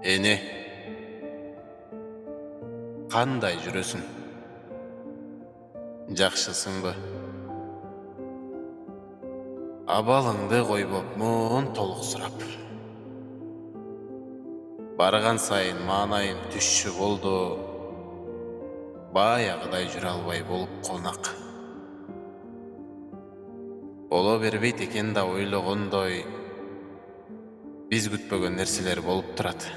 Eni, kандай жүрөсүң? Жакшысыңбы? Абалыңды койбопмун толук сурап. Барган сайын маанайым түшчү болду. Баягыдай жүрө албай болуп конак. Боло бербейт экен да ойлогондой, биз күтпөгөн нерселер болуп турат.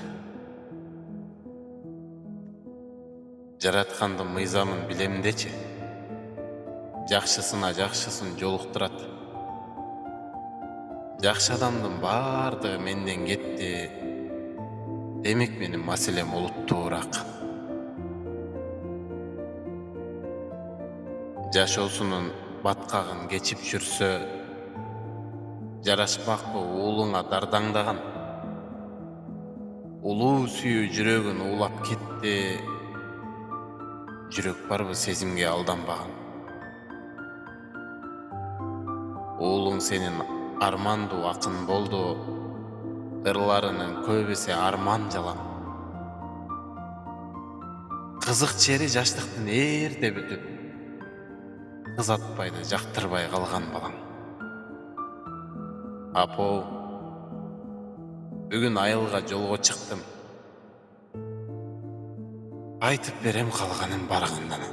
Жараткандын мыйзамын билем дечи. Жакшысына жакшысын жолуктурат. Жакшы адамдын бардыгы менден кетти. Демек менин маселем олуттуураак. Жашоосунун баткагын кечип жүрсө, жарашмакпы уулуңа дардаңдаган. Улуу сүйүү жүрөгүн уулап кетти. Жүрөк барбы сезимге алданбаган. Уулуң сенин армандуу акын болду. Ырларынын көбүсү арман жалан. Кызык чери жаштыктын эрте бүтүп, кыз атпайды жактырбай калган балаң. Апоо, бүгүн айылга жолго чыктым. Айтып берем калганын баргандана.